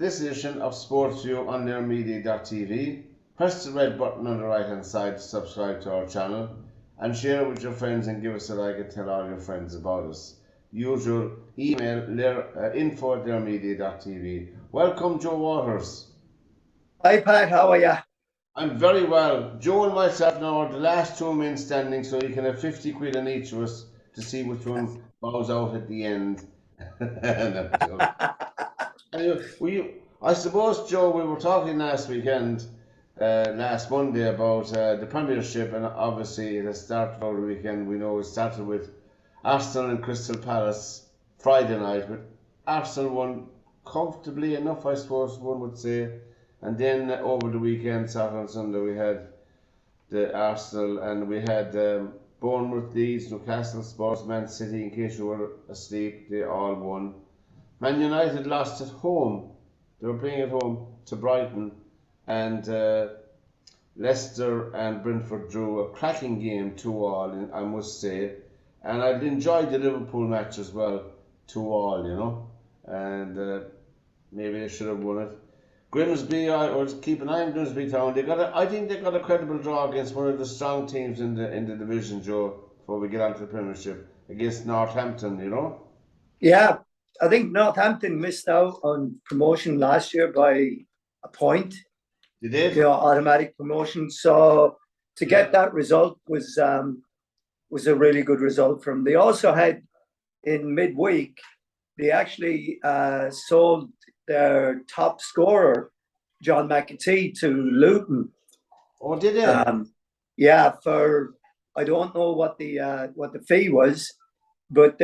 this edition of Sportsview on learnmedia.tv. Press the red button on the right hand side to subscribe to our channel and share it with your friends and give us a like and tell all your friends about us. Usual email info@learmedia.tv. Welcome, Joe Waters. Hi Pat, how are you? I'm very well. Joe and myself now are the last two men standing, so you can have 50 quid on each of us to see which one bows out at the end. I suppose, Joe, we were talking last weekend, last Monday, about the Premiership, and obviously it has started over the weekend. We know it started with Arsenal and Crystal Palace Friday night, but Arsenal won comfortably enough, I suppose one would say. And then over the weekend, Saturday and Sunday, we had the Arsenal and we had Bournemouth, Leeds, Newcastle, Spurs, Man City. In case you were asleep, they all won. Man United lost at home. They were playing at home to Brighton, and Leicester and Brentford drew a cracking game 2-2, I must say. And I enjoyed the Liverpool match as well, 2-2, you know. And maybe they should have won it. Grimsby, I was keep an eye on Grimsby Town. I think they got a credible draw against one of the strong teams in the division, Joe. Before we get on to the Premiership, against Northampton, you know. Yeah, I think Northampton missed out on promotion last year by a point. They did. Automatic promotion. So to get that result was a really good result from. They also had in midweek. They actually sold their top scorer, John McAtee, to Luton. Oh, did they? Yeah, for I don't know what the fee was, but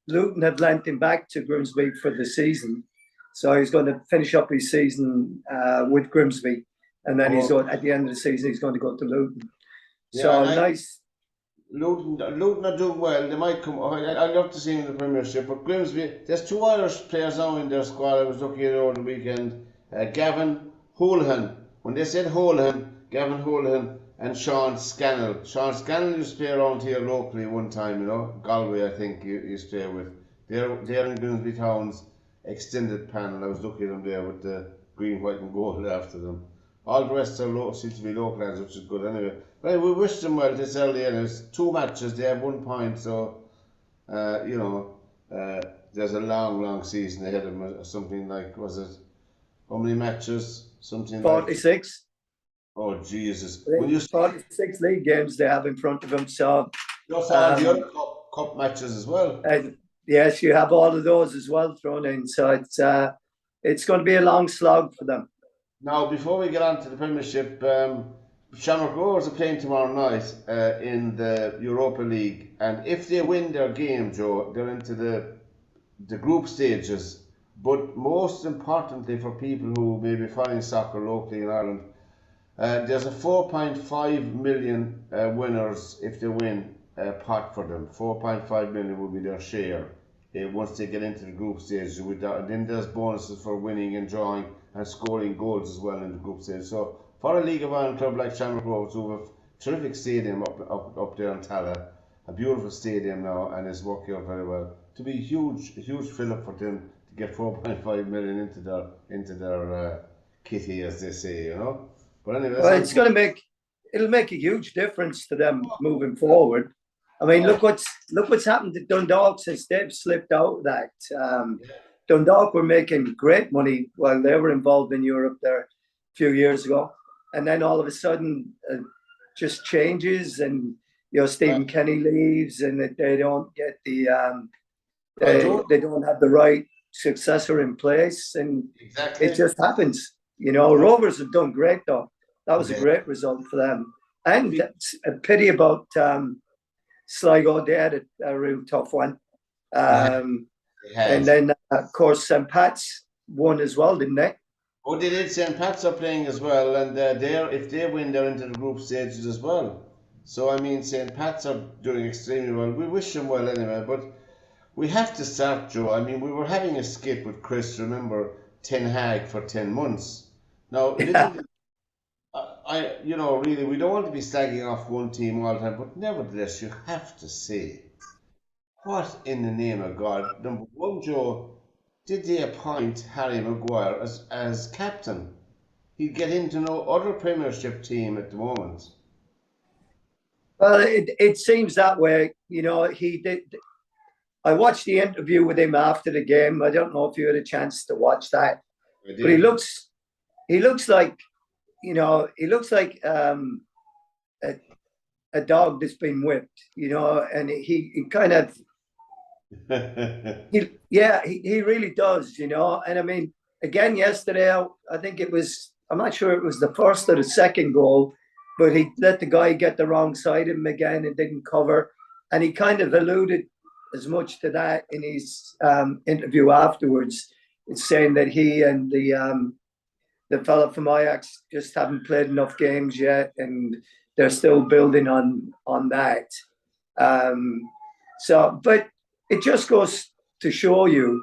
Luton have lent him back to Grimsby for the season, so he's going to finish up his season with Grimsby, and then at the end of the season he's going to go to Luton. Yeah, so nice. Luton are doing well. They might come. I'd love to see them in the Premiership, but Grimsby, there's two Irish players now in their squad. I was looking at it over the weekend. Gavin Holohan. When they said Holohan, Gavin Holohan and Sean Scannell. Sean Scannell used to play around here locally one time, you know. Galway, I think, he used to play with. They're in Grimsby Town's extended panel. I was looking at them there with the green, white and gold after them. All the rest seem to be local lads, which is good anyway. But we wish them well this early, and it's 2 matches. They have 1 point, so there's a long season ahead of them. Something like, was it how many matches? Something 46. Like, oh Jesus! 46 league games they have in front of them. So just all the other cup matches as well. Yes, you have all of those as well thrown in. So it's going to be a long slog for them. Now, before we get on to the Premiership, Shamrock Rovers are playing tomorrow night in the Europa League, and if they win their game, Joe, they're into the group stages. But most importantly for people who may be following soccer locally in Ireland, there's a 4.5 million winners if they win pot for them. 4.5 million will be their share once they get into the group stage. And then there's bonuses for winning and drawing and scoring goals as well in the group stage. So for a League of Ireland club like Shamrock Rovers, who have a terrific stadium up there in Tala, a beautiful stadium now, and it's working out very well, to be a huge fill up for them to get 4.5 million into their kitty, as they say, you know. But anyway, well, it'll make a huge difference to them moving forward. I mean, look what's happened to Dundalk since they've slipped out of that. Dundalk were making great money while they were involved in Europe there a few years ago, and then all of a sudden, just changes, and Stephen Kenny leaves, and they don't get the they don't have the right successor in place, and it just happens. Rovers have done great though. That was a great result for them, and it's a pity about Sligo. They had a real tough one. And then, of course, St. Pat's won as well, didn't they? Oh, they did. St. Pat's are playing as well, and if they win, they're into the group stages as well. So, I mean, St. Pat's are doing extremely well. We wish them well anyway, but we have to start, Joe. I mean, we were having a skit with Chris, remember, Ten Hag for 10 months. Now, really, we don't want to be slagging off one team all the time, but nevertheless, you have to say, what in the name of God? Number one, Joe, did they appoint Harry Maguire as captain? He'd get into no other Premiership team at the moment. Well, it seems that way. You know, he did. I watched the interview with him after the game. I don't know if you had a chance to watch that, I but he did. looks like, you know, he looks like a, a dog that's been whipped, you know, and he kind of, he really does, you know. And I mean, again, yesterday, I think it was, I'm not sure it was the first or the second goal, but he let the guy get the wrong side of him again and didn't cover. And he kind of alluded as much to that in his interview afterwards. It's saying that he and the fella from Ajax just haven't played enough games yet, and they're still building on that. Um, but it just goes to show you,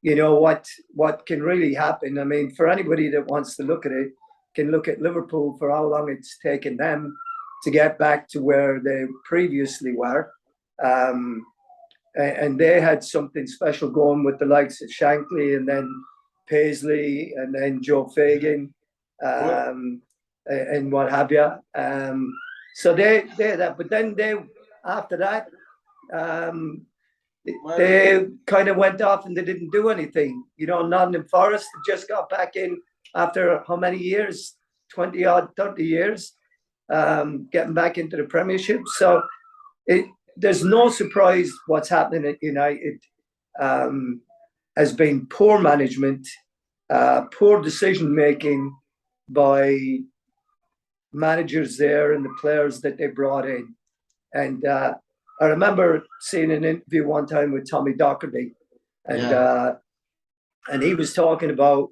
you know, what can really happen. I mean, for anybody that wants to look at it, can look at Liverpool for how long it's taken them to get back to where they previously were. Um, and they had something special going with the likes of Shankly and then Paisley and then Joe Fagan Well, and what have you. So they that, but then they after that um, well, they kind of went off and they didn't do anything. You know, Nottingham Forest just got back in after how many years? 20 odd, 30 years, getting back into the Premiership. So it, there's no surprise what's happening at United um, has been poor management, poor decision making by managers there and the players that they brought in. And I remember seeing an interview one time with Tommy Docherty, and yeah. and he was talking about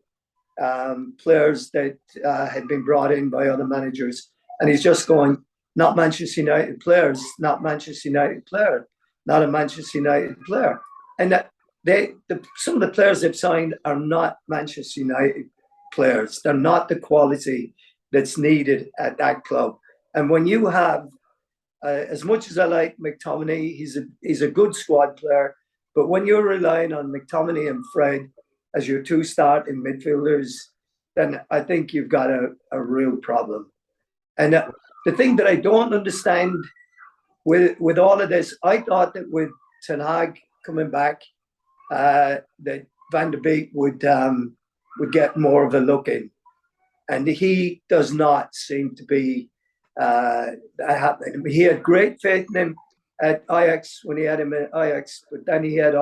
players that had been brought in by other managers, and he's just going, not Manchester United players, not Manchester United player, not a Manchester United player, and that some of the players they've signed are not Manchester United players. They're not the quality that's needed at that club. And when you have, as much as I like McTominay, he's a good squad player, but when you're relying on McTominay and Fred as your two starting midfielders, then I think you've got a real problem. And the thing that I don't understand with all of this, I thought that with Ten Hag coming back, that Van der Beek would get more of a look in, and he does not seem to be that happening. He had great faith in him at Ajax when he had him at Ajax, but then he had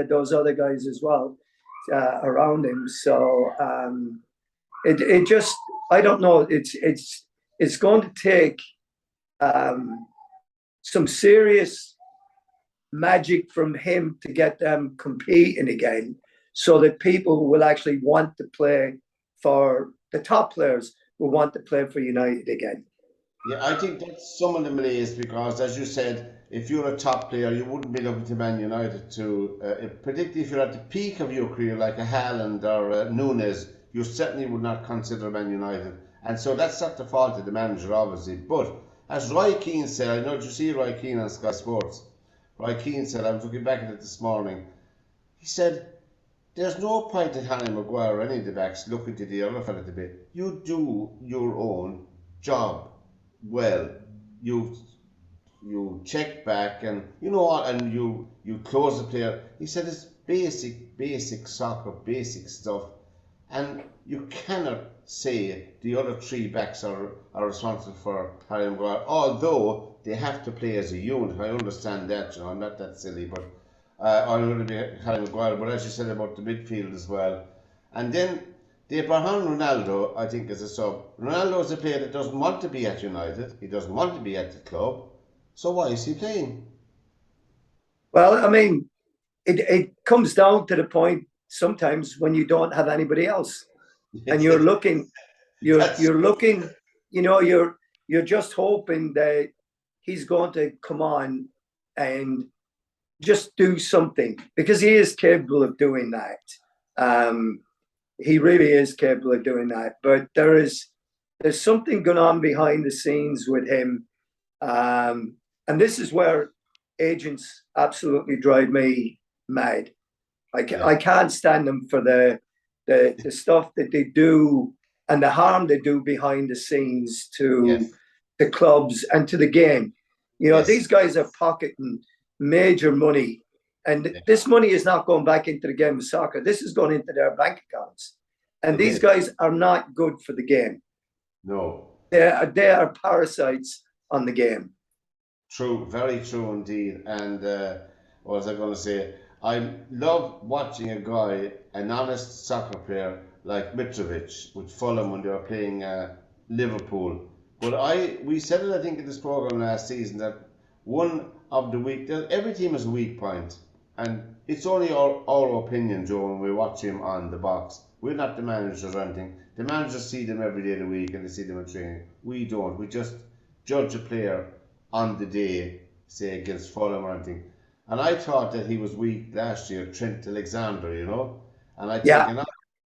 those other guys as well around him. So it just, I don't know. It's going to take some serious magic from him to get them competing again, so that people will actually want to play for the top players will want to play for United again. Yeah, I think that's some of the malaise because, as you said, if you're a top player, you wouldn't be looking to Man United to, particularly if you're at the peak of your career, like a Haaland or Nunes, you certainly would not consider Man United. And so that's not the fault of the manager, obviously. But as Roy Keane said, I know, did you see Roy Keane on Sky Sports? Roy Keane said, I was looking back at it this morning, he said, there's no point in Harry Maguire or any of the backs looking to the other fella to be. You do your own job well. You you check back and you know what, and you close the player. He said it's basic soccer, basic stuff, and you cannot say the other three backs are responsible for Harry Maguire, although they have to play as a unit. I understand that, you know, I'm not that silly, but I'm going to be Harry Maguire, but as you said about the midfield as well. And then they brought on Ronaldo, I think, as a sub. Ronaldo is a player that doesn't want to be at United. He doesn't want to be at the club. So why is he playing? Well, I mean, it comes down to the point sometimes when you don't have anybody else, and you're looking, That's you're looking, you know, you're just hoping that he's going to come on and just do something, because he is capable of doing that. He really is capable of doing that. But there's something going on behind the scenes with him, and this is where agents absolutely drive me mad. I can't stand them for the stuff that they do and the harm they do behind the scenes to Yes. the clubs and to the game. You know, Yes. these guys are pocketing major money, and Yeah. this money is not going back into the game of soccer. This is going into their bank accounts. And It these is. guys are not good for the game. No. They are parasites on the game. True. Very true indeed. And what was I going to say? I love watching a guy, an honest soccer player like Mitrovic with Fulham when they were playing Liverpool. But we said it, I think, in this program last season that one of the every team has a weak point, and it's only our opinion, Joe, when we watch him on the box. We're not the managers or anything. The managers see them every day of the week and they see them in training. We don't. We just judge a player on the day, say against Fulham or anything. And I thought that he was weak last year, Trent Alexander, you know. And I think Yeah,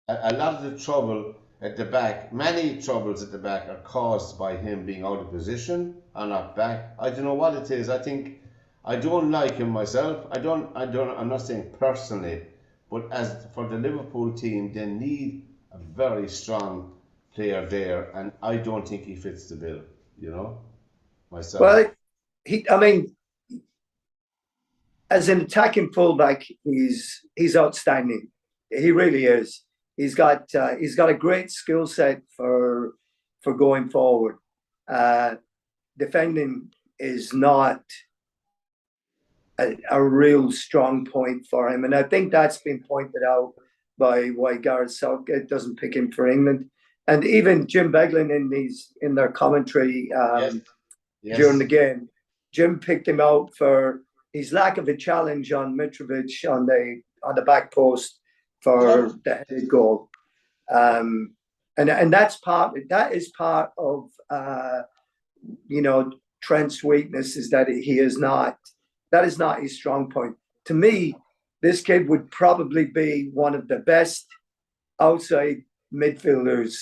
a lot of the trouble at the back, many troubles at the back are caused by him being out of position or not back. I don't know what it is. I think I don't like him myself. I'm not saying personally, but as for the Liverpool team, they need a very strong player there, and I don't think he fits the bill, you know, myself. well, I mean, as an attacking fullback, he's outstanding. He really is. He's got a great skill set for going forward. Uh, Defending is not a real strong point for him, and I think that's been pointed out by why Gareth Southgate doesn't pick him for England, and even Jim Beglin in their commentary Yes, during the yes. game. Jim picked him out for his lack of a challenge on Mitrovic on the back post Yeah, for the headed goal. Um, and that is part of you know, Trent's weakness is that that is not his strong point. To me, this kid would probably be one of the best outside midfielders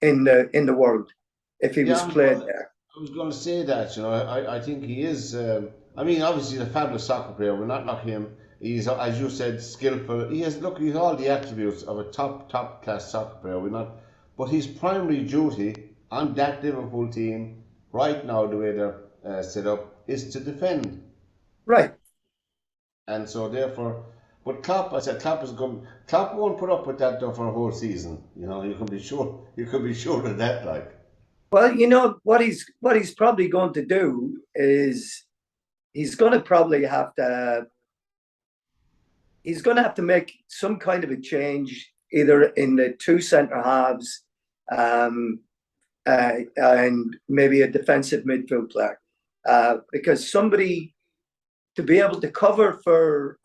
in the world if he yeah. was played there. I was going to say that, you know, I think he is. I mean, obviously, he's a fabulous soccer player. We're not knocking him. He's, as you said, skillful. He's all the attributes of a top class soccer player. We're not, but his primary duty on that Liverpool team right now, the way they're set up, is to defend. Right. And so therefore, but Klopp, I said, Klopp is going. Klopp won't put up with that though for a whole season. You know, you can be sure. You can be sure of that. Like, Well, you know what he's probably going to do is he's going to probably have to he's going to have to make some kind of a change either in the two centre halves um, and maybe a defensive midfield player because somebody to be able to cover for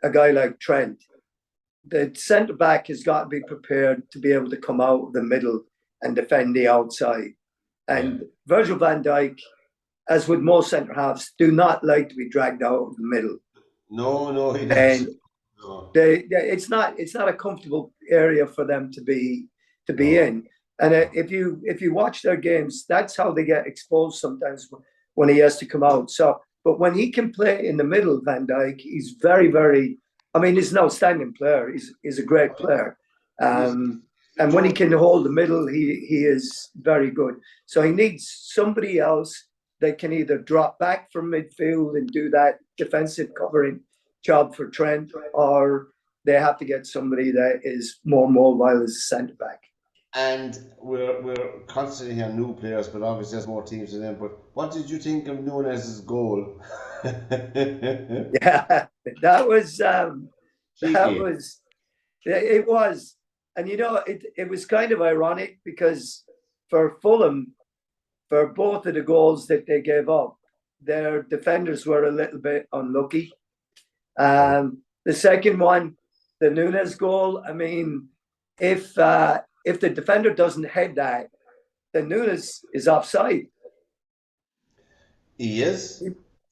a guy like Trent, the centre back has got to be prepared to be able to come out of the middle and defend the outside. yeah. And Virgil van Dijk, as with most centre halves, do not like to be dragged out of the middle. No, no, he And doesn't. No. it's not a comfortable area for them to be No. in. And if you watch their games, that's how they get exposed sometimes when he has to come out. So, but when he can play in the middle, Van Dijk, he's very, very. I mean, he's an outstanding player. He's a great player. He's And when he Joe. can hold the middle, he is very good. So he needs somebody else that can either drop back from midfield and do that defensive covering job for Trent, or they have to get somebody that is more mobile as a centre back. And we're constantly hearing new players, but obviously there's more teams than them. But what did you think of Nunes' goal? Yeah, that was that Cheeky. was it was, and you know it was kind of ironic because for Fulham, for both of the goals that they gave up, their defenders were a little bit unlucky. The second one, the Nunes goal. I mean, if the defender doesn't head that, then Nunes is offside. He is.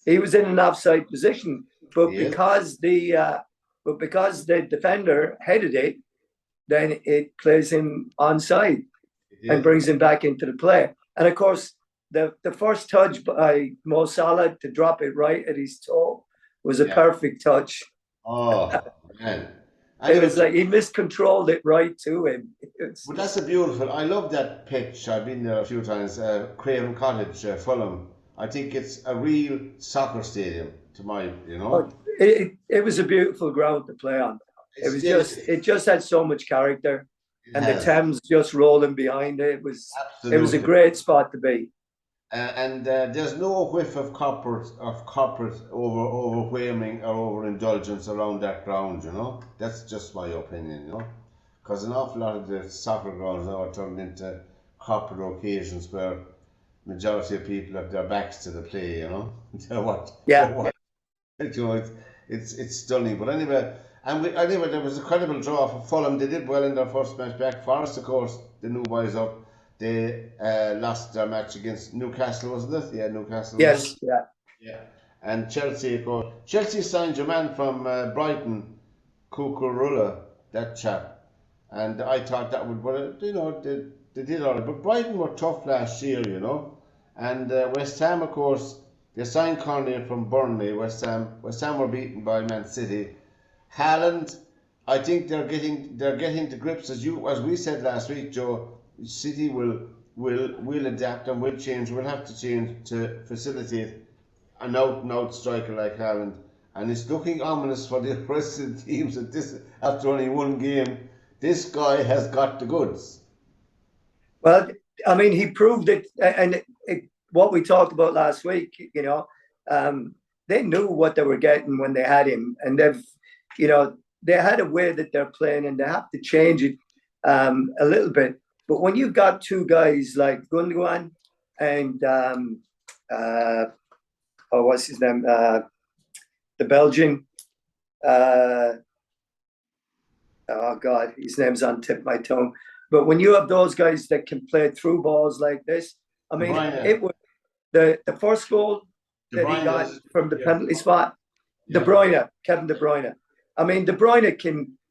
He was in an offside position, but He is. because the defender headed it, then it plays him onside He and did. brings him back into the play. And of course, the first touch by Mo Salah to drop it right at his toe was a perfect touch. Oh, man. It was like he miscontrolled it right to him. But that's a beautiful. I love that pitch. I've been there a few times. Craven Cottage, Fulham. I think it's a real soccer stadium. It was a beautiful ground to play on. It just had so much character, and the Thames just rolling behind it. It was a great spot to be. And there's no whiff of corporate overwhelming or overindulgence around that ground. That's just my opinion. Because an awful lot of the soccer grounds now are turned into corporate occasions where majority of people have their backs to the play. It's stunning. But anyway, there was a credible draw for Fulham. They did well in their first match back. Forest, of course, the new boys up. They lost their match against Newcastle, wasn't it? Yeah, Newcastle. Yes, yeah. And Chelsea, of course. Chelsea signed your man from Brighton, Cucurella, that chap. And I thought that would, they did all right. But Brighton were tough last year, And West Ham, of course, they signed Cornet from Burnley. West Ham were beaten by Man City. Haaland, I think they're getting to grips, as we said last week, Joe. City will adapt and will change. We'll have to change to facilitate an out-and-out striker like Haaland. And it's looking ominous for the rest of the teams after only one game. This guy has got the goods. Well, I mean, he proved it. And what we talked about last week, they knew what they were getting when they had him. And they had a way that they're playing, and they have to change it a little bit. But when you've got two guys like Gundogan and what's his name, the Belgian, oh God, his name's on tip of my tongue. But when you have those guys that can play through balls like this, I mean, it was the first goal that he got from the penalty spot. De Bruyne, Kevin De Bruyne. I mean, De Bruyne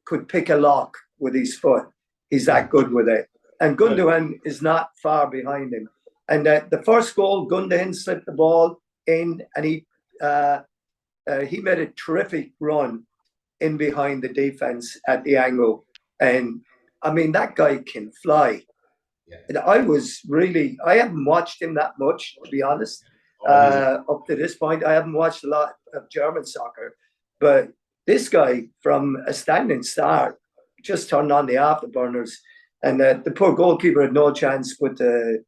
could pick a lock with his foot. He's that good with it. And Gundogan is not far behind him. And the first goal, Gundogan slipped the ball in, and he made a terrific run in behind the defense at the angle. And I mean, that guy can fly. Yeah. And I haven't watched him that much, to be honest. Up to this point, I haven't watched a lot of German soccer. But this guy, from a standing start, just turned on the afterburners. And the poor goalkeeper had no chance but to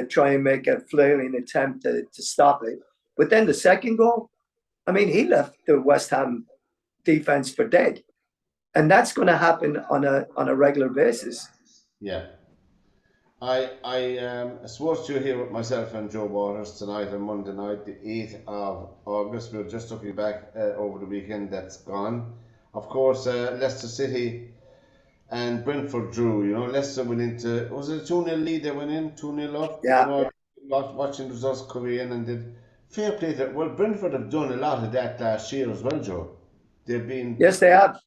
try and make a flailing attempt to stop it. But then the second goal, I mean, he left the West Ham defense for dead. And that's going to happen on a regular basis. Yeah. I Sportsview here with myself and Joe Waters tonight on Monday night, the 8th of August. We're just looking back over the weekend that's gone. Of course, Leicester City and Brentford drew. Leicester went into, was it a 2-0 lead they went in? 2-0 up? Yeah. Watching the results come in and did fair play. Well, Brentford have done a lot of that last year as well, Joe. Yes, they have.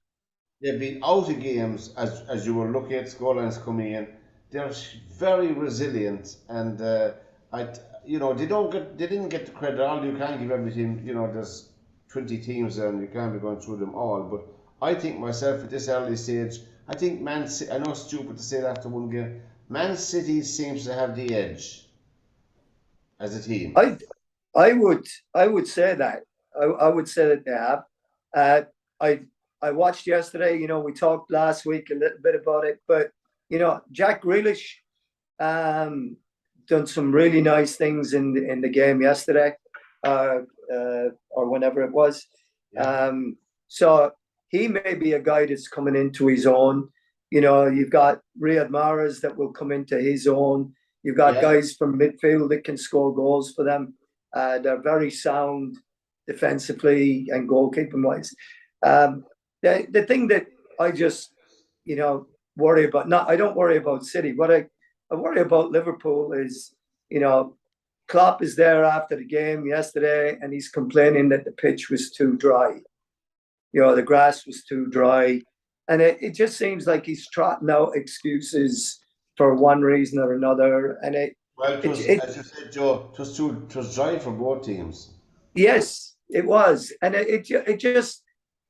They've been out of games as you were looking at scorelines coming in. They're very resilient, and they didn't get the credit. All you can't give everything. There's 20 teams there, and you can't be going through them all. But I think myself at this early stage, I think Man City, I know it's stupid to say that after one game, Man City seems to have the edge as a team. I would say that. I would say that they have. I watched yesterday, we talked last week a little bit about it, but Jack Grealish done some really nice things in the game yesterday, or whenever it was. Yeah. So he may be a guy that's coming into his own. You've got Riyad Mahrez that will come into his own. You've got guys from midfield that can score goals for them. They're very sound defensively and goalkeeping wise. The thing that I just, worry about, I don't worry about City. What I worry about Liverpool is, Klopp is there after the game yesterday and he's complaining that the pitch was too dry. The grass was too dry. And it just seems like he's trotting out excuses for one reason or another. And as you said, Joe, it was dry for both teams. Yes. It was, and it just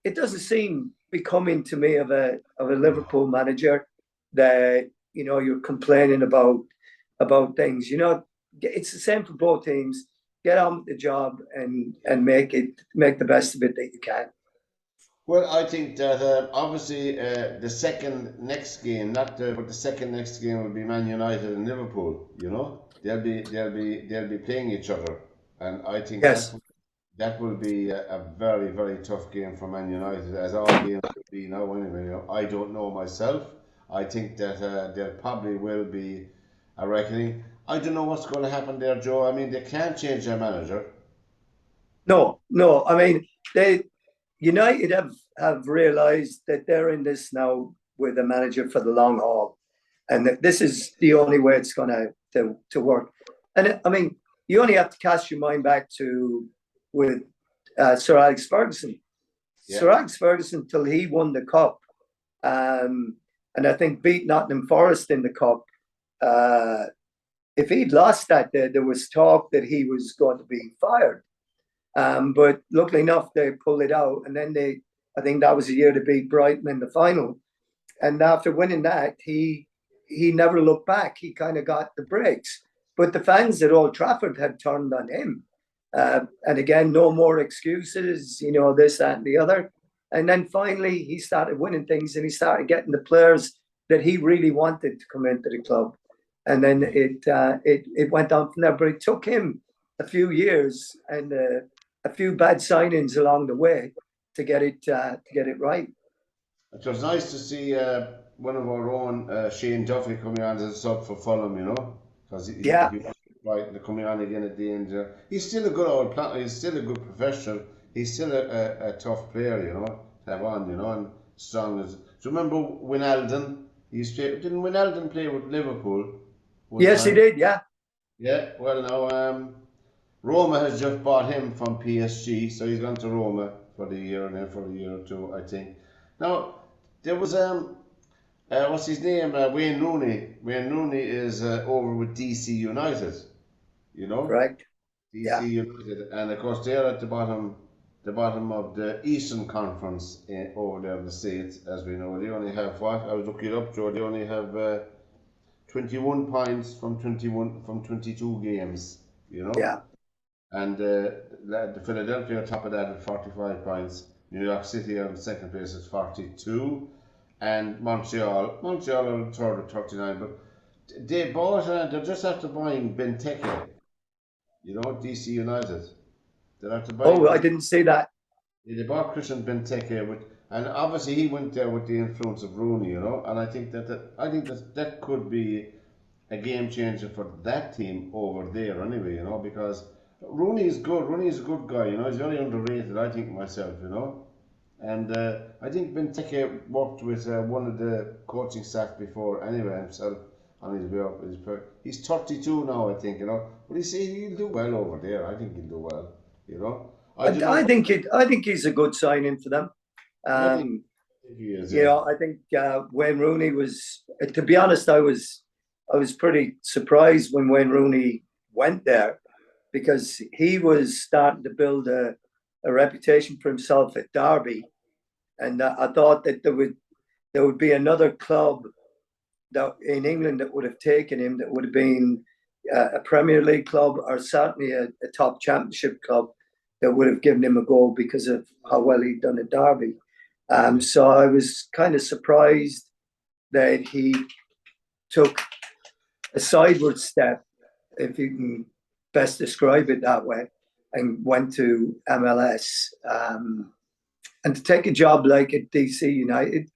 it doesn't seem becoming to me of a Liverpool manager that you're complaining about things. It's the same for both teams. Get on with the job and make the best of it that you can. Well, I think that obviously the second next game, but the second next game will be Man United and Liverpool. They'll be playing each other, and I think Yes. that will be a very very tough game for Man United, as all games will be now. Anyway, I don't know myself. I think that there probably will be a reckoning. I don't know what's going to happen there, Joe. I mean, they can't change their manager. No, no. I mean, United have realised that they're in this now with a manager for the long haul, and that this is the only way it's going to work. And I mean, you only have to cast your mind back to with Sir Alex Ferguson. Yeah. Sir Alex Ferguson, till he won the cup, and I think beat Nottingham Forest in the cup. If he'd lost that, there was talk that he was going to be fired. But luckily enough, they pulled it out, and then I think that was the year to beat Brighton in the final. And after winning that, he never looked back. He kind of got the breaks, but the fans at Old Trafford had turned on him. And again, no more excuses, this, that, and the other. And then finally, he started winning things, and he started getting the players that he really wanted to come into the club. And then it went on from there. But it took him a few years and a few bad signings along the way to get it right. It was nice to see one of our own, Shane Duffy, coming on as a sub for Fulham, because he was right, coming on again at the end. He's still a good old player. He's still a good professional. He's still a tough player, to have on, and strong as. Do you remember Wijnaldum? Didn't Wijnaldum play with Liverpool? Yes, he did. Yeah. Yeah. Well, now Roma has just bought him from PSG, so he's gone to Roma for the year and then for a year or two, I think. Now there was what's his name? Wayne Rooney. Wayne Rooney is over with DC United. Correct. DC United, and of course they're at the bottom of the Eastern Conference over there in the States, as we know. They only have what? I was looking it up, Joe. They only have 21 points from 22 games. Yeah. And the Philadelphia are top of that at 45 points. New York City are in second place at 42, and Montreal are third at 39. But they bought, they're just after buying Benteke. DC United. They're after buying. Oh, I didn't see that. They bought Christian Benteke and obviously he went there with the influence of Rooney, And I think that could be a game changer for that team over there, anyway, because Rooney is good. Rooney is a good guy, He's very underrated, I think myself, And I think Benteke worked with one of the coaching staff before, anyway, himself on his way up. He's 32 now, I think, But he'll do well over there. I think he'll do well, I think he's a good signing for them. I think he is. I think Wayne Rooney was. To be honest, I was pretty surprised when Wayne Rooney went there, because he was starting to build a reputation for himself at Derby, and I thought that there would be another club that in England that would have taken him, that would have been a Premier League club or certainly a top Championship club that would have given him a go because of how well he'd done at Derby. So I was kind of surprised that he took a sideward step, if you can best describe it that way, and went to MLS. And to take a job like at DC United,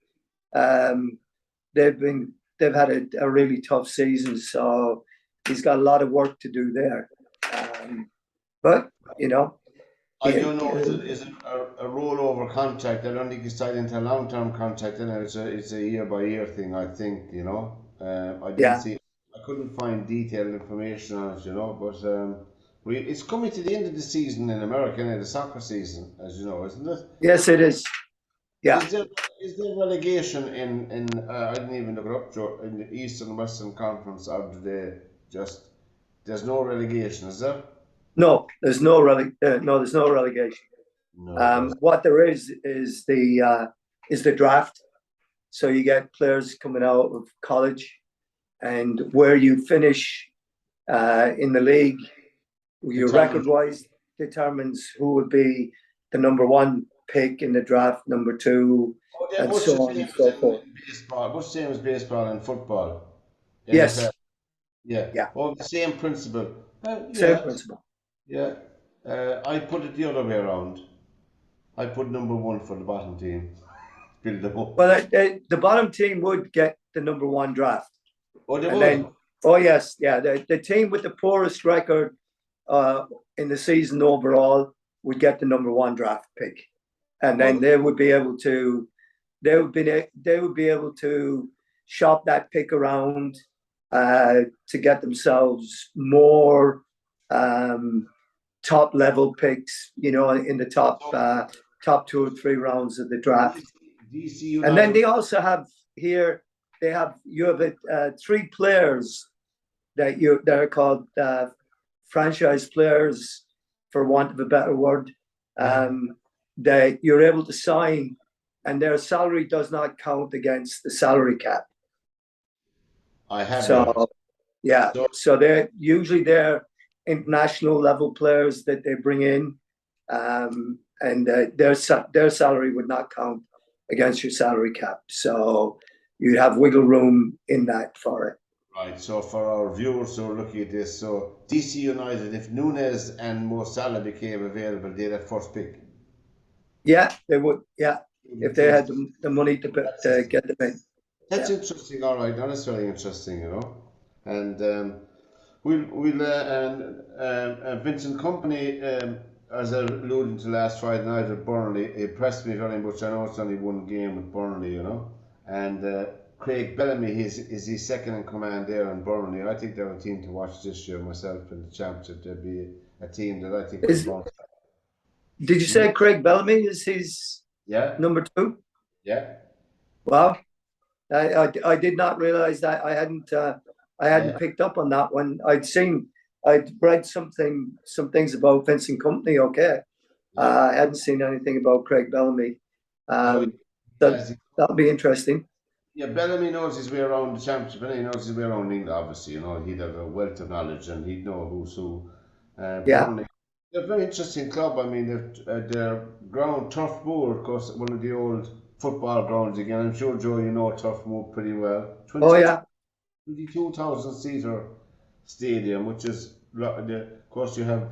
they've had a really tough season, so he's got a lot of work to do there. But I don't know. Is it a rollover contract? I don't think he's tied into a long-term contract. It's a year-by-year thing. I think I didn't see. I couldn't find detailed information on it, But it's coming to the end of the season in America, the soccer season, as you know, isn't it? Yes, it is. Yeah. Is there relegation in I didn't even look it up, Joe, in the Eastern and Western Conference, or do they there's no relegation, is there? No, there's no relegation. No, it doesn't. What there is the draft. So you get players coming out of college, and where you finish in the league, your record-wise determines who would be the number one pick in the draft, number two, Oh, they're and much the so on same and as so in forth. baseball, much the same as baseball and football. Yes, NFL. Yeah. yeah, Oh, the same principle. same Yeah, principle. yeah. I put it the other way around. I put number one for the bottom team. Build them up. Well, the bottom team would get the number one draft, Oh, they and then, would. oh yes, yeah, the team with the poorest record uh, in the season overall would get the number one draft pick, and then Well, they would be able to shop that pick around to get themselves more top level picks, in the top 2 or 3 rounds of the draft. DC And then United. they also have here, you have 3 players that are called franchise players, for want of a better word, Yeah, that you're able to sign, and their salary does not count against the salary cap. I have that. So yeah, So so they're international level players that they bring in, and their salary would not count against your salary cap. So you have wiggle room in that for it. right. So for our viewers who are looking at this, so DC United, if Nunes and Mo Salah became available, they'd have first pick. Yeah, they would. Yeah, if they had the money to get them in. That's Yeah. interesting. All right, that's very interesting. And we'll and Vincent Company, as I alluded to last Friday night at Burnley, impressed me very much. I know it's only one game with Burnley, and Craig Bellamy is his second in command there in Burnley. I think they're a team to watch this year. Myself in the championship, they'll be a team that I think will bounce back. Did you say Craig Bellamy is his Yeah, number 2? yeah, Wow, I did not realize that. I hadn't yeah. picked up on that one. I'd read some things about Vincent Company. Okay, Yeah. I hadn't seen anything about Craig Bellamy. So That'll be interesting. yeah, Bellamy knows his way around the championship, and he knows his way around England. Obviously, he'd have a wealth of knowledge, and he'd know who's who. Yeah, Burnley, they're a very interesting club. I mean, their ground, Turf Moor, of course, one of the old football grounds again. I'm sure, Joe, you know Turf Moor pretty well. oh yeah, 22,000 seater stadium, which is, of course, you have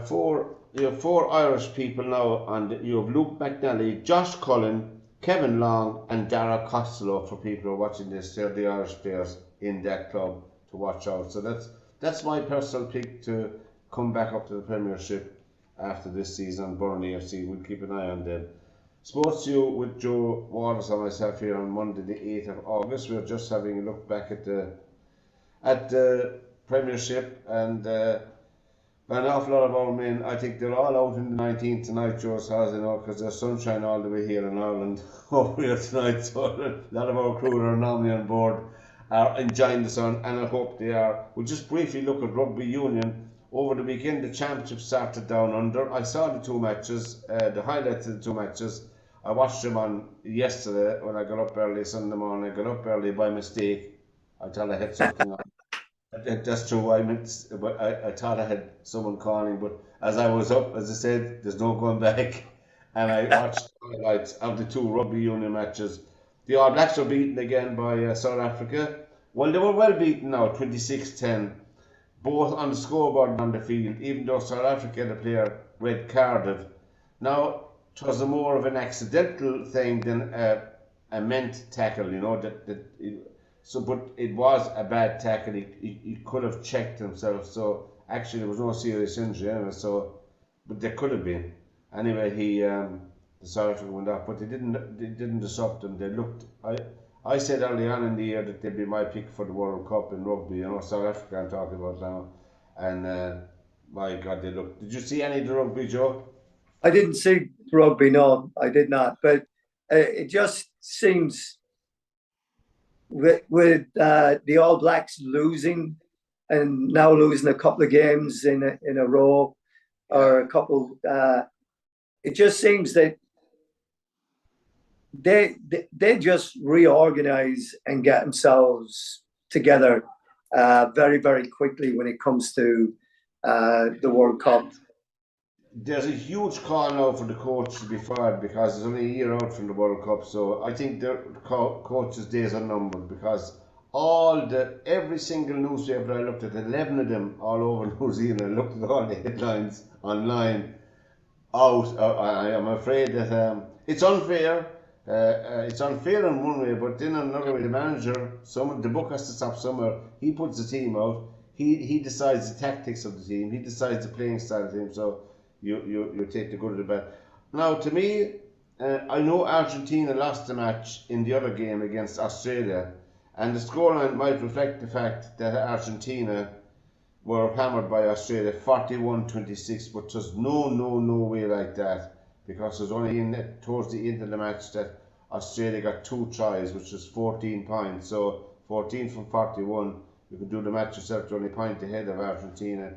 four Irish people now, and you have Luke McNally, Josh Cullen, Kevin Long, and Dara Costello. For people who are watching this, they're the Irish players in that club to watch out. So that's my personal pick to come back up to the Premiership after this season. Burnley FC, we'll keep an eye on them. Sportsview with Joe Waters and myself here on Monday the 8th of August. We're just having a look back at the Premiership, and an awful lot of our men, I think they're all out in the 19th tonight, Joe, as far as I know, because there's sunshine all the way here in Ireland over here tonight. So a lot of our crew are normally on board are enjoying the sun, and I hope they are. We'll just briefly look at Rugby Union. Over the weekend, the championship started down under. I saw the 2 matches, the highlights of the 2 matches. I watched them on yesterday when I got up early Sunday morning. I got up early by mistake. I thought I had something on. That's true. I thought I had someone calling, but as I was up, as I said, there's no going back. And I watched the highlights of the 2 Rugby Union matches. The All Blacks were beaten again by South Africa. Well, they were well beaten now, 26-10, both on the scoreboard and on the field, even though South Africa had a player red carded. Now, it was more of an accidental thing than a meant tackle, but it was a bad tackle. He could have checked himself. So actually, there was no serious injury anyway. But there could have been. Anyway, the South Africa went off, but they didn't disrupt them. They looked. I said early on in the year that they'd be my pick for the World Cup in rugby. South Africa I'm talking about now, and my God, they looked. Did you see any of the rugby, Joe? I didn't see rugby. No, I did not. But it just seems with the All Blacks losing, and now losing a couple of games in a row, or a couple it just seems that they just reorganize and get themselves together very, very quickly when it comes to the World Cup. There's a huge call now for the coach to be fired because it's only a year out from the World Cup. So I think the coach's days are numbered because every single newspaper I looked at, 11 of them all over New Zealand, I looked at all the headlines online. I am afraid that it's unfair. It's unfair in one way, but then on another way, the manager, the book has to stop somewhere. He puts the team out. He decides the tactics of the team. He decides the playing style of the team. So you take the good of the bad. Now, to me, I know Argentina lost the match in the other game against Australia, and the scoreline might reflect the fact that Argentina were hammered by Australia 41-26, but there's no way like that, because it was only towards the end of the match that Australia got 2 tries, which was 14 points. So 14 from 41, you can do the match yourself. They're only a point ahead of Argentina.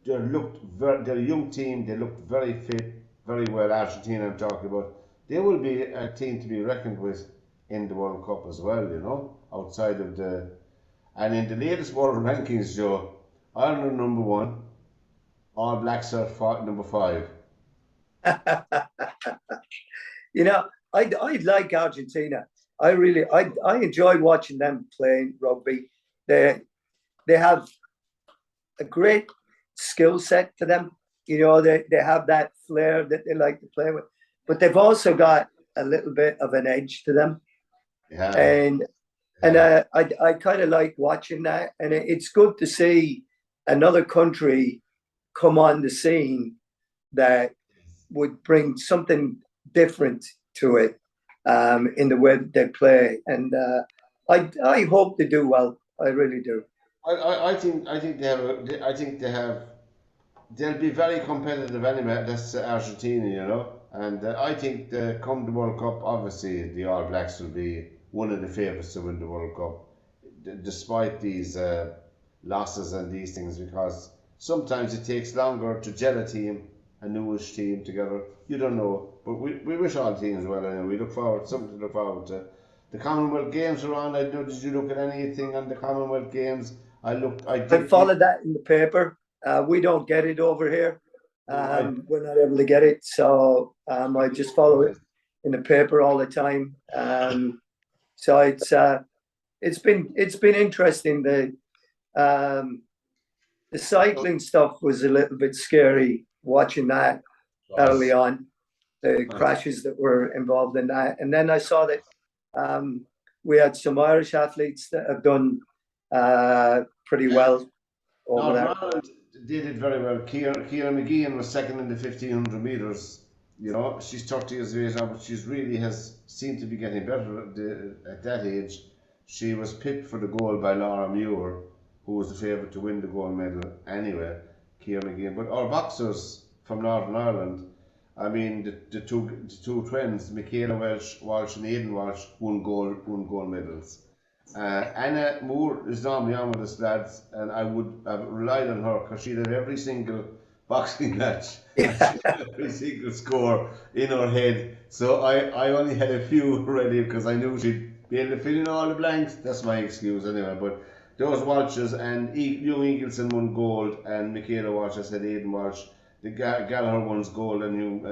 They're a young team. They looked very fit, very well. Argentina, I'm talking about. They will be a team to be reckoned with in the World Cup as well. Outside of and in the latest world rankings, Joe, Ireland are number 1. All Blacks are number 5. I like Argentina. I enjoy watching them play rugby. They have a great skill set to them. They have that flair that they like to play with, but they've also got a little bit of an edge to them. Yeah. And I kind of like watching that, and it's good to see another country come on the scene that would bring something different to it in the way that they play. And I hope they do well. I really do. I think they'll be very competitive anyway. That's Argentina, and I think come the World Cup, obviously the All Blacks will be one of the favourites to win the World Cup, despite these losses and these things, because sometimes it takes longer to gel a newish team together. You don't know, but we wish all teams well, and we look forward something to look forward to. The Commonwealth Games are on. I don't know, did you look at anything on the Commonwealth Games? I followed that in the paper. We don't get it over here. We're not able to get it, so I just follow it in the paper all the time. So it's been interesting. The cycling stuff was a little bit scary watching that early on, the crashes that were involved in that, and then I saw that we had some Irish athletes that have done pretty well over there. Ireland did it very well. Keira Mcgee was second in the 1500 metres. She's 30 years of age now, but she's really has seemed to be getting better at that age. She was picked for the gold by Laura Muir, who was the favourite to win the gold medal anyway, Keira Mcgee. But our boxers from Northern Ireland, I mean, the two twins, Michaela Walsh and Aidan Walsh, won gold medals. Anna Moore is normally on with us, lads, and I would have relied on her because she'd have every single boxing match, and she'd have every single score in her head. So I only had a few ready because I knew she'd be able to fill in all the blanks. That's my excuse anyway. But those Walshes, and Hugh Eagleson won gold, and Michaela Walsh, I said Aidan Walsh. The Gallagher won gold, and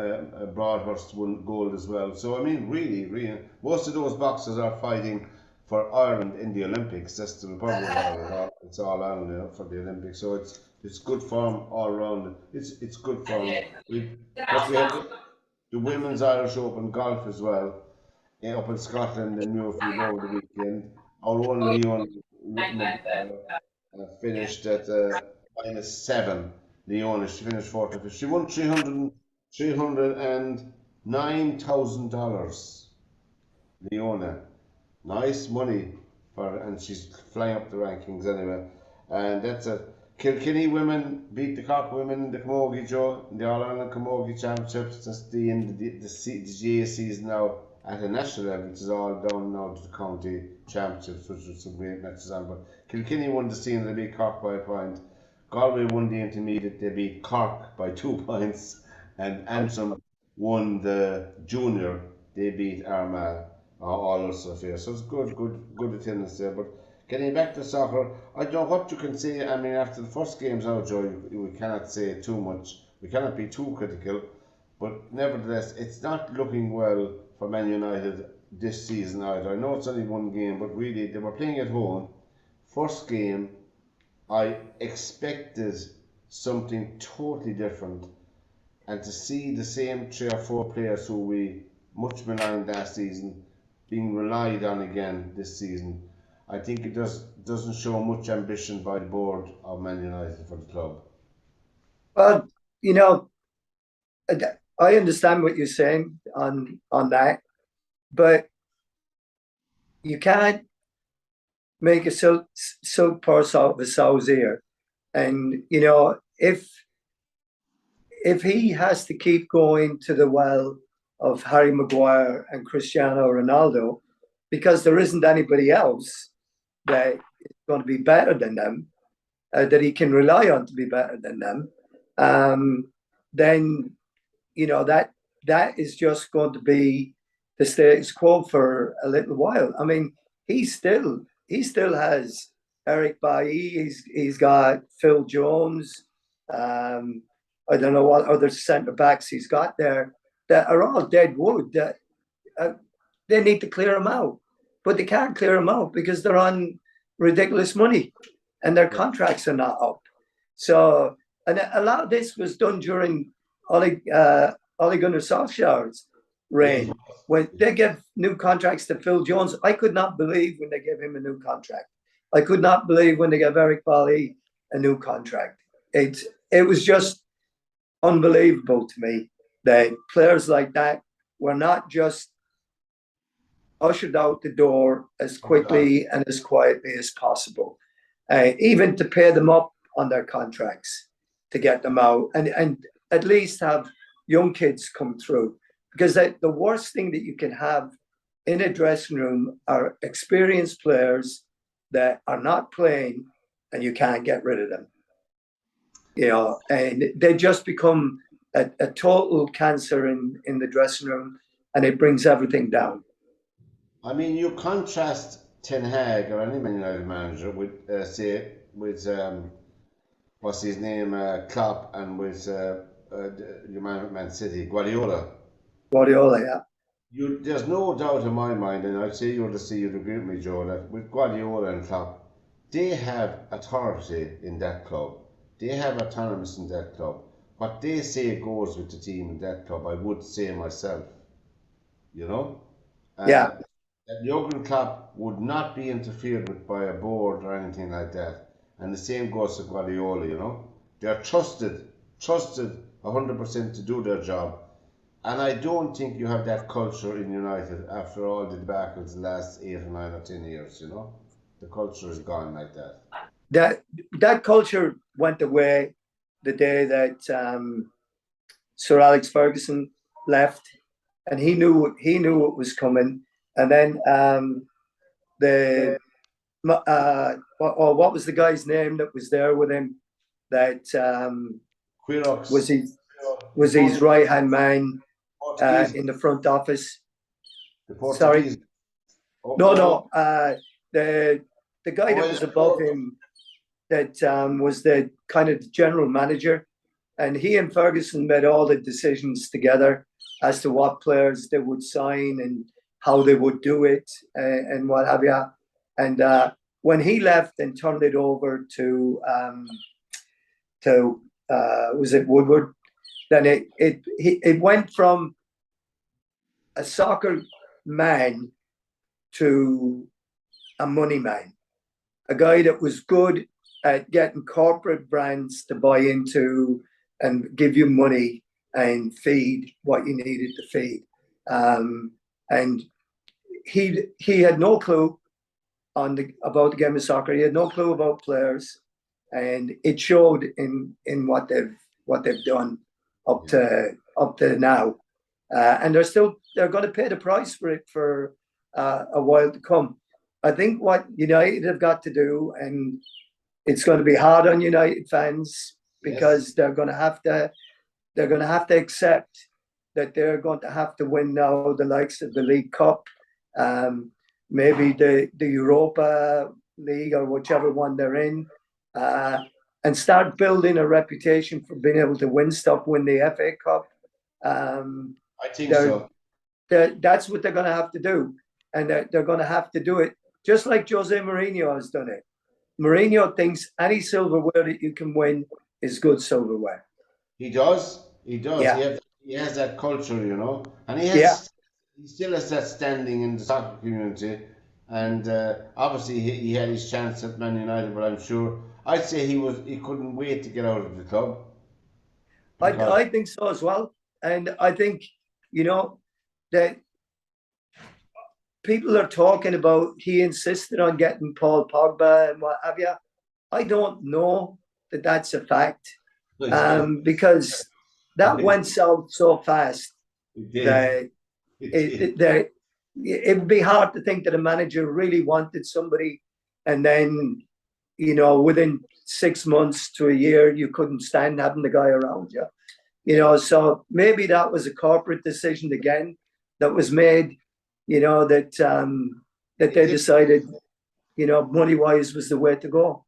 Broadhurst won gold as well. So I mean, really, most of those boxers are fighting for Ireland in the Olympics. That's the Republic of Ireland. It's all Ireland for the Olympics. So it's good form all around. It's good form. We have the Women's Irish Open golf as well, up in Scotland and Muirfield over the weekend. Our one Leon finished at -7. Leona, she finished 4th. She won $309,000. Leona. Nice money and she's flying up the rankings anyway. And that's Kilkenny women beat the Cork women in the Camogie, Joe, in the All Ireland Camogie Championships. That's the end of the GA season now at a national level, which is all down now to the county championships, which was some great matches on. But Kilkenny won the senior, they beat Cork by a point. Galway won the intermediate, they beat Cork by 2 points, and Antrim won the junior. They beat Armagh, all us affairs. So it's good attendance there. But getting back to soccer, I don't know what you can say. I mean, after the first game's out, Joe, we cannot say too much. We cannot be too critical. But nevertheless, it's not looking well for Man United this season either. I know it's only one game, but really, they were playing at home. First game, I expected something totally different, and to see the same 3 or 4 players who we much maligned last season being relied on again this season, I think it doesn't show much ambition by the board of Man United for the club. Well, you know, I understand what you're saying on that, but you can't make a silk purse out of a sow's ear. And you know, if he has to keep going to the well of Harry Maguire and Cristiano Ronaldo, because there isn't anybody else that is going to be better than them, that he can rely on to be better than them, then you know that is just going to be the status quo for a little while. I mean, he still has Eric Bailly. He's got Phil Jones. I don't know what other centre backs he's got there that are all dead wood. That they need to clear them out, but they can't clear them out because they're on ridiculous money, and their contracts are not up. So, and a lot of this was done during Ole Gunnar Solskjaer's reign. When they gave new contracts to Phil Jones, I could not believe when they gave him a new contract. I could not believe when they gave Eric Bailly a new contract. It was just unbelievable to me that players like that were not just ushered out the door as quickly and as quietly as possible, even to pay them up on their contracts to get them out and at least have young kids come through. Because the worst thing that you can have in a dressing room are experienced players that are not playing and you can't get rid of them. You know, and they just become a total cancer in the dressing room, and it brings everything down. I mean, you contrast Ten Hag or any Man United manager with, say, with what's his name, Klopp, and with your man at Man City, Guardiola. Guardiola, yeah. There's no doubt in my mind, and I'd say you'd agree with me, Joe, that with Guardiola and Klopp, they have authority in that club. They have autonomous in that club. What they say goes with the team in that club, I would say myself. You know? Yeah. Jurgen Klopp would not be interfered with by a board or anything like that. And the same goes to Guardiola, you know? They're trusted 100% to do their job. And I don't think you have that culture in United after all the debacles the last 8 or 9 or 10 years, you know? The culture is gone like that. That culture went away the day that Sir Alex Ferguson left, and he knew it was coming. And then what was the guy's name that was there with him? That was his right hand man in the front office. Sorry, no. The guy that was above him, that was the kind of general manager, and he and Ferguson made all the decisions together as to what players they would sign and how they would do it and what have you. And when he left and turned it over to was it Woodward? Then it went from a soccer man to a money man, a guy that was good at getting corporate brands to buy into and give you money and feed what you needed to feed. And he had no clue about the game of soccer. He had no clue about players, and it showed in what they've done up to now. And they're going to pay the price for it for a while to come. I think what United have got to do, and it's going to be hard on United fans because they're going to have to accept that they're going to have to win now the likes of the League Cup, maybe the Europa League or whichever one they're in, and start building a reputation for being able to win stuff, win the FA Cup. I think so. That's what they're going to have to do. And they're going to have to do it just like Jose Mourinho has done it. Mourinho thinks any silverware that you can win is good silverware. He does. He does. Yeah. He has that culture, you know, and Yeah. he still has that standing in the soccer community. And obviously he had his chance at Man United, but I'm sure I'd say he couldn't wait to get out of the club. I think so as well. And I think, you know, that people are talking about he insisted on getting Paul Pogba and what have you. I don't know that that's a fact, because that went south so fast that it would be hard to think that a manager really wanted somebody, and then, you know, within 6 months to a year, you couldn't stand having the guy around you. You know, so maybe that was a corporate decision again that was made, you know, that they decided, you know, money-wise was the way to go.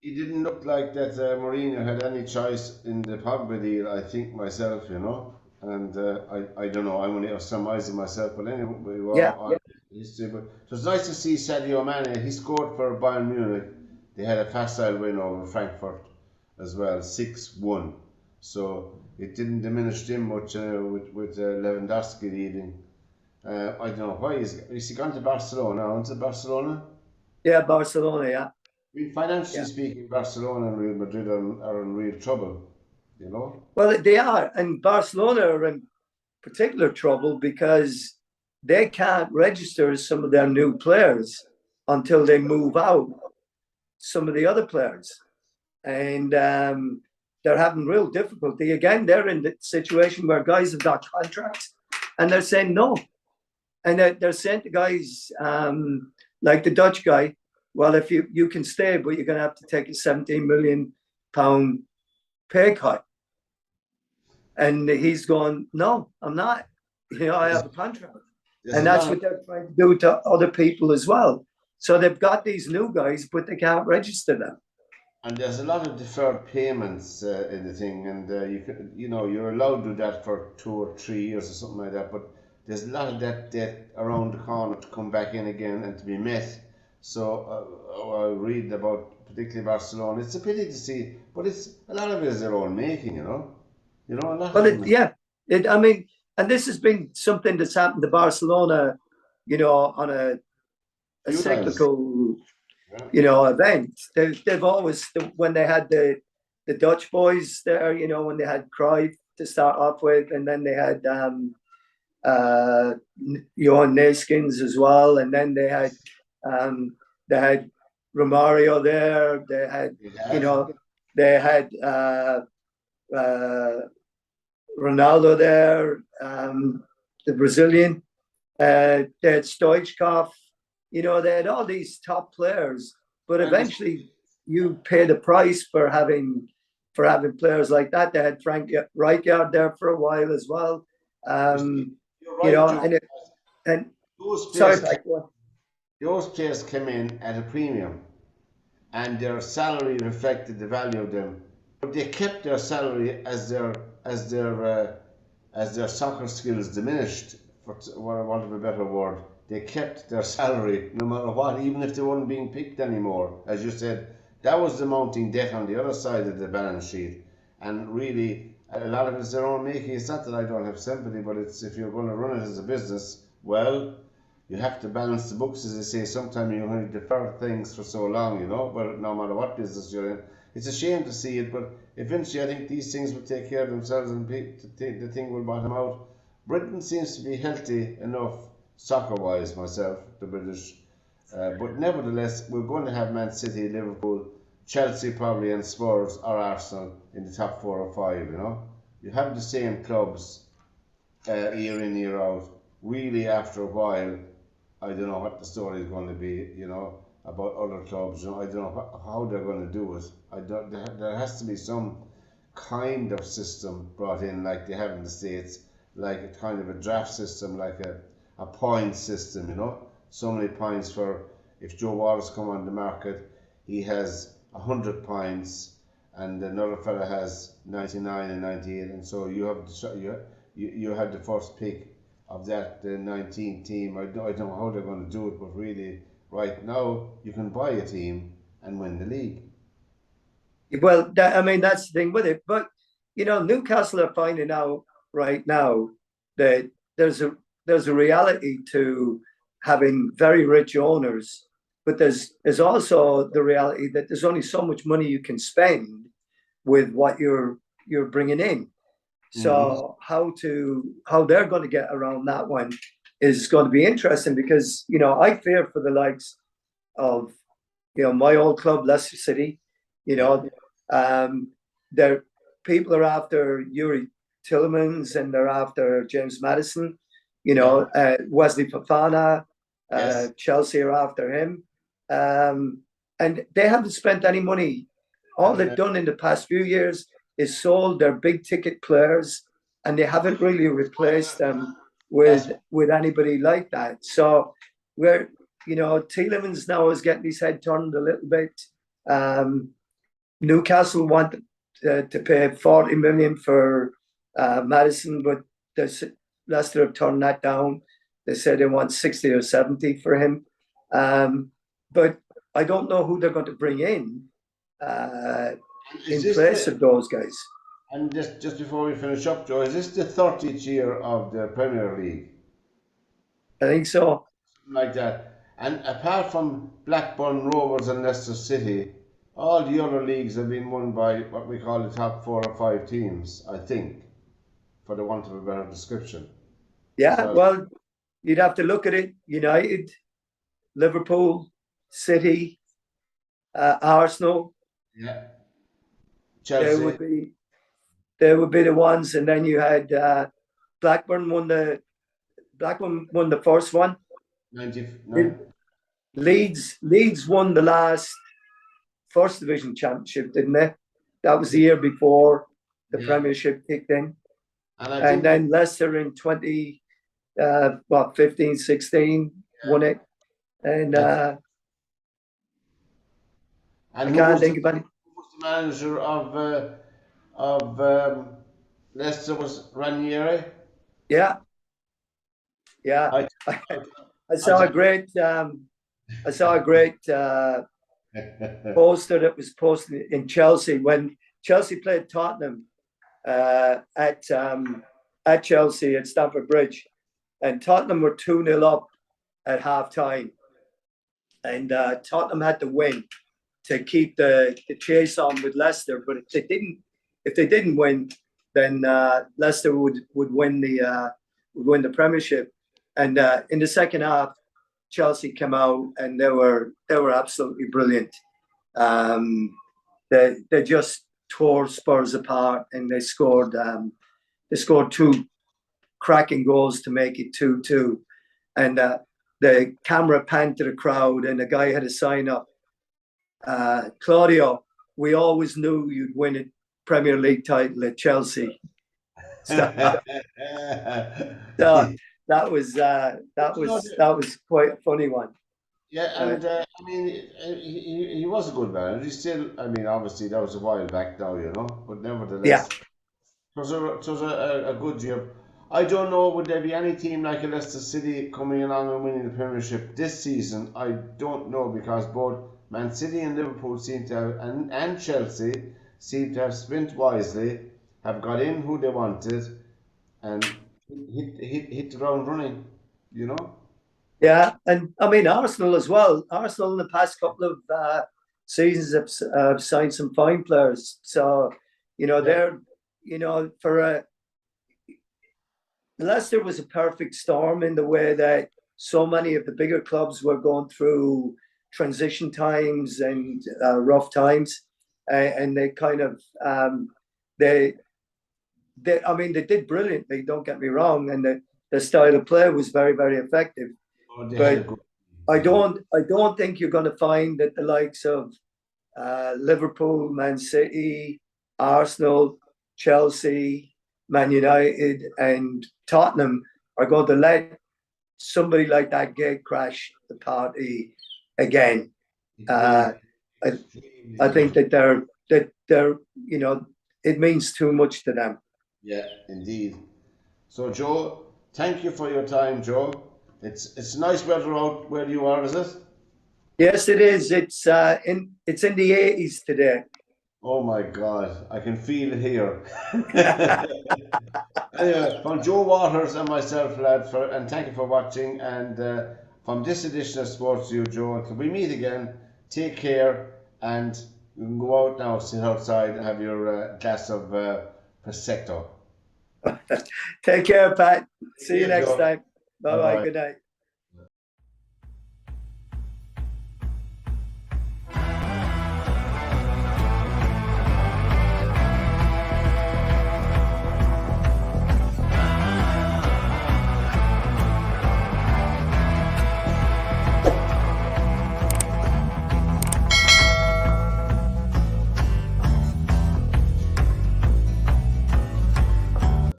It didn't look like that Mourinho had any choice in the Pogba deal, I think myself, you know. And I don't know, I'm only surmising myself, but anyway, we were on history. But it was nice to see Sadio Mane. He scored for Bayern Munich. They had a facile win over Frankfurt as well, 6-1. So it didn't diminish him much with Lewandowski leading. I don't know why is he gone to Barcelona? Aren't it Barcelona? Yeah, Barcelona. Yeah. I mean, financially speaking, Barcelona and Real Madrid are in real trouble, you know. Well, they are, and Barcelona are in particular trouble because they can't register some of their new players until they move out some of the other players, and they're having real difficulty. Again, they're in the situation where guys have got contracts and they're saying no. And they're saying to guys like the Dutch guy, well, if you can stay, but you're going to have to take a £17 million pay cut. And he's going, no, I'm not. You know, I have a contract. And that's what they're trying to do to other people as well. So they've got these new guys, but they can't register them. And there's a lot of deferred payments in the thing, and you're allowed to do that for 2 or 3 years or something like that. But there's a lot of that debt around the corner to come back in again and to be met. So I read about particularly Barcelona. It's a pity to see, but it's a lot of it is their own making, you know. You know, a lot. Well, I mean, and this has been something that's happened to Barcelona, you know, on a cyclical, you know, event. They've always, when they had the Dutch boys there, you know, when they had Cruyff to start off with, and then they had Johan Neeskens as well, and then they had Romario there. They had, you know, they had Ronaldo there, the Brazilian. They had Stoichkov. You know, they had all these top players, but eventually you pay the price for having players like that. They had Frank Rijkaard there for a while as well. You know, and those players came in at a premium, and their salary reflected the value of them. But they kept their salary as their soccer skills diminished, for want of a better word. They kept their salary no matter what, even if they weren't being picked anymore. As you said, that was the mounting debt on the other side of the balance sheet. And really, a lot of it is their own making. It's not that I don't have sympathy, but it's if you're going to run it as a business, well, you have to balance the books, as they say. Sometimes you only defer things for so long, you know, but no matter what business you're in. It's a shame to see it, but eventually I think these things will take care of themselves and the thing will bottom out. Britain seems to be healthy enough soccer-wise, myself, the British. But nevertheless, we're going to have Man City, Liverpool, Chelsea probably, and Spurs or Arsenal in the top 4 or 5, you know. You have the same clubs year in, year out. Really, after a while, I don't know what the story is going to be, you know, about other clubs. You know, I don't know how they're going to do it. There has to be some kind of system brought in like they have in the States, like a kind of a draft system, like a point system, so many points for if Joe Wallace come on the market, he has 100 points, and another fella has 99 and 98, and so you have you had the first pick of that 19 team. I don't know how they're going to do it, but really, right now you can buy a team and win the league. Well, that's the thing with it. But Newcastle are finding out right now that there's a reality to having very rich owners, but there's also the reality that there's only so much money you can spend with what you're bringing in. So how they're going to get around that one is going to be interesting, because I fear for the likes of my old club, Leicester City. Their people are after Yuri Tillemans, and they're after James Maddison. Wesley Fofana. Yes. Chelsea are after him, and they haven't spent any money. All they've done in the past few years is sold their big ticket players, and they haven't really replaced them with anybody like that. So Tielemans now is getting his head turned a little bit. Newcastle want to pay 40 million for Madison, but Leicester have turned that down. They said they want 60 or 70 for him. But I don't know who they're going to bring in place of those guys. And just before we finish up, Joe, is this the 30th year of the Premier League? I think so. Something like that. And apart from Blackburn Rovers and Leicester City, all the other leagues have been won by what we call the top 4 or 5 teams, I think, for the want of a better description. Yeah, so, well, you'd have to look at it. United, Liverpool, City, Arsenal. Yeah. Chelsea. They would be the ones, and then you had Blackburn won the first one. 99. Leeds won the last First Division Championship, didn't they? That was the year before the Premiership kicked in. And then Leicester in 15, 16 won it. And I can't think about it. Who was the manager of Leicester? Was Ranieri? Yeah. I saw a great poster that was posted in Chelsea when Chelsea played Tottenham at Chelsea at Stamford Bridge, and Tottenham were 2-0 up at half time, and Tottenham had to win to keep the chase on with Leicester. But if they didn't win, then Leicester would win the Premiership. And in the second half, Chelsea came out and they were absolutely brilliant. They just tore Spurs apart, and they scored 2 cracking goals to make it 2-2. And the camera panned to the crowd, and the guy had a sign up, Claudio, we always knew you'd win a Premier League title at Chelsea. So that was quite a funny one. Yeah, and I mean, he was a good man. He's still, I mean, obviously that was a while back now, but nevertheless, it was a good year. I don't know, would there be any team like a Leicester City coming along and winning the Premiership this season? I don't know, because both Man City and Liverpool seem to have, and Chelsea seem to have spent wisely, have got in who they wanted, and hit the ground running, Yeah, and I mean Arsenal as well. Arsenal in the past couple of seasons have signed some fine players. So, they're, for Leicester was a perfect storm in the way that so many of the bigger clubs were going through transition times and rough times, and they kind of they did brilliantly. Don't get me wrong, and the style of play was very, very effective. But I don't think you're going to find that the likes of Liverpool, Man City, Arsenal, Chelsea, Man United and Tottenham are going to let somebody like that gate crash the party again. I think that they're it means too much to them. Yeah, indeed. So, Joe, thank you for your time, Joe. It's nice weather out where you are, is it? Yes, it is. It's in the 80s today. Oh my God, I can feel it here. Anyway, from Joe Waters and myself, lad, and thank you for watching. And from this edition of Sportsview, Joe, until we meet again, take care, and you can go out now, sit outside, and have your glass of Prosecco. Take care, Pat. See you Yeah, next Joe. time. Bye bye. Bye-bye. Good night.